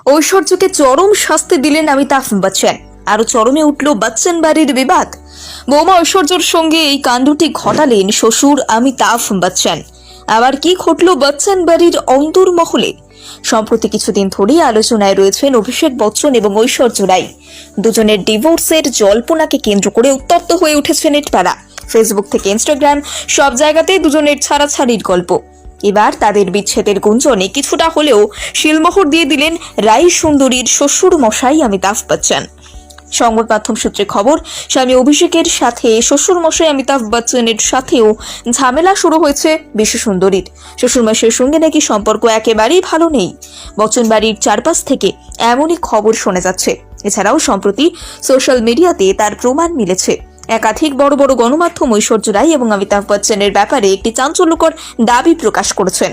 ঐশ্বর্যকে চরম শাস্তি দিলেন অমিতাভ বচ্চন। আরো চরমে উঠল বচ্চন বাড়ির বিবাদ। বৌমা ঐশ্বর্যর সঙ্গে এই কাণ্ডটি ঘটালেন শ্বশুর অমিতাভ বচ্চন। আবার কি ঘটল বচ্চন বাড়ির অন্তর্মহলে? সম্প্রতি কিছুদিন ধরেই আলোচনায় রয়েছেন অভিষেক বচ্চন এবং ঐশ্বর্য রাই। দুজনের ডিভোর্সের জল্পনাকে কেন্দ্র করে উত্তপ্ত হয়ে উঠেছে নেটপাড়া। ফেসবুক থেকে ইনস্টাগ্রাম সব জায়গাতেই দুজনের ছাড়াছাড়ির গল্প। এবার তাদের বিচ্ছেদের গুঞ্জনে কিছুটা হলেও শিলমোহর দিয়ে দিলেন রাই সুন্দরীর শ্বশুর মশাই অমিতাভ বচ্চন। সংবাদ মাধ্যম সূত্রে খবর, স্বামী অভিষেকের সাথে শ্বশুর মশাই অমিতাভ বচ্চনের সাথেও ঝামেলা শুরু হয়েছে বিশ্ব সুন্দরীর। শ্বশুরমশাইয়ের সঙ্গে নাকি সম্পর্ক একেবারেই ভালো নেই। বচ্চন বাড়ির চারপাশ থেকে এমনই খবর শোনা যাচ্ছে। এছাড়াও সম্প্রতি সোশ্যাল মিডিয়াতে তার প্রমাণ মিলেছে। একাধিক বড় বড় গণমাধ্যম ঐশ্বর্য রাই এবং অমিতাভ বচ্চনের ব্যাপারে একটি চাঞ্চল্যকর দাবি প্রকাশ করেছেন।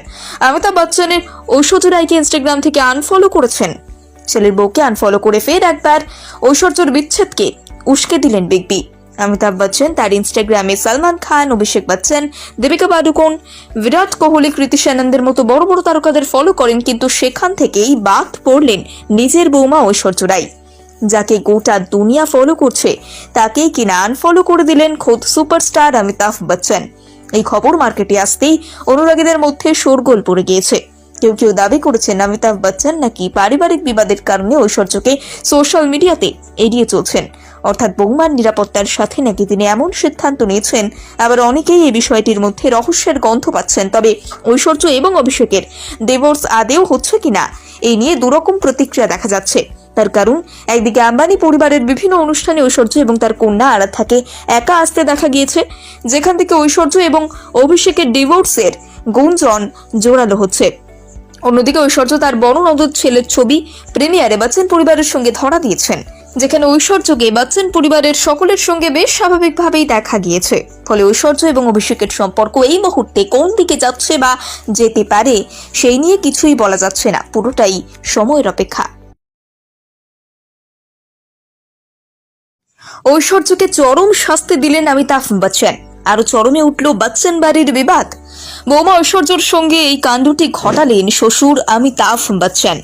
অমিতাভ বচ্চনের ঐশ্বর্য রাইকে ইনস্টাগ্রাম থেকে আনফলো করেছেন। ছেলের বউকে আনফলো করে ফের একবার ঐশ্বর্যর বিচ্ছেদকে উস্কে দিলেন বিগ বি। অমিতাভ বচ্চন তার ইনস্টাগ্রামে সালমান খান, অভিষেক বচ্চন, দীপিকা পাডুকোন, বিরাট কোহলি, কৃতি সেননদের মতো বড় বড় তারকাদের ফলো করেন, কিন্তু সেখান থেকেই বাদ পড়লেন নিজের বৌমা ঐশ্বর্য রাই। যাকে গোটা দুনিয়া ফলো করছে তাকেই কিনা আনফলো করে দিলেন খোদ সুপারস্টার অমিতাভ বচ্চন। এই খবর মার্কেটে আসতেই অনুরাগীদের মধ্যে শোরগোল পড়ে গিয়েছে। কেউ কেউ দাবি করেছেন অমিতাভ বচ্চন নাকি পারিবারিক বিবাদের কারণে ঐশ্বর্যকে সোশ্যাল মিডিয়াতে এড়িয়ে চলছেন, অর্থাৎ বৌমার নিরাপত্তার সাথে নাকি তিনি এমন সিদ্ধান্ত নিয়েছেন। আবার অনেকেই এই বিষয়টির মধ্যে রহস্যের গন্ধ পাচ্ছেন। তবে ঐশ্বর্য এবং অভিষেকের ডিভোর্স আদেও হচ্ছে কিনা এই নিয়ে দুরকম প্রতিক্রিয়া দেখা যাচ্ছে। তার কারণ, একদিকে আম্বানি পরিবারের বিভিন্ন অনুষ্ঠানে ঐশ্বর্য এবং তার কন্যা আরাধ্যাকে একা আসতে দেখা গিয়েছে, যেখান থেকে ঐশ্বর্য এবং অভিষেকের ডিভোর্সের গুঞ্জন জোরালো হচ্ছে। অন্যদিকে ঐশ্বর্য তার বড় ননদ ছেলের ছবি প্রিমিয়ারে বচ্চন পরিবারের সঙ্গে ধরা দিয়েছেন, যেখানে ঐশ্বর্যকে বচ্চন পরিবারের সকলের সঙ্গে বেশ স্বাভাবিকভাবেই দেখা গিয়েছে। ফলে ঐশ্বর্য এবং অভিষেকের সম্পর্ক এই মুহূর্তে কোন দিকে যাচ্ছে বা যেতে পারে সেই নিয়ে কিছুই বলা যাচ্ছে না, পুরোটাই সময়ের অপেক্ষা। ঐশ্বর্যকে চরম শাস্তি দিলেন অমিতাভ বচ্চন। আরো চরমে উঠল বচ্চন বাড়ির বিবাদ। বৌমা ঐশ্বর্যর সঙ্গে এই কাণ্ডটি ঘটালেন শ্বশুর অমিতাভ বচ্চন।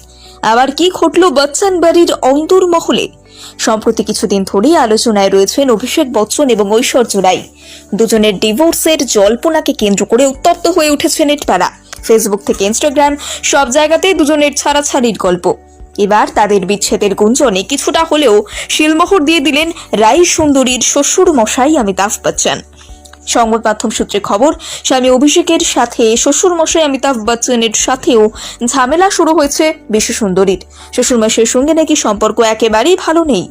আবার কি ঘটল বচ্চন বাড়ির অন্তর্মহলে? সম্প্রতি কিছুদিন ধরেই আলোচনায় রয়েছেন অভিষেক বচ্চন এবং ঐশ্বর্য রাই। দুজনের ডিভোর্সের জল্পনাকে কেন্দ্র করে উত্তপ্ত হয়ে উঠেছে নেটপাড়া। ফেসবুক থেকে ইনস্টাগ্রাম সব জায়গাতেই দুজনের ছাড়াছাড়ির গল্প। এবার তাদের বিচ্ছেদের গুঞ্জনে কিছুটা হলেও শিলমোহর দিয়ে দিলেন রাই সুন্দরীর শ্বশুর মশাই অমিতাভ বচ্চন। সংবাদ মাধ্যম সূত্রে খবর, স্বামী অভিষেকের সাথে শ্বশুর মশাই অমিতাভ বচ্চনের সাথেও ঝামেলা শুরু হয়েছে বিশ্ব সুন্দরীর। শ্বশুরমশাইয়ের সঙ্গে নাকি সম্পর্ক একেবারেই ভালো নেই।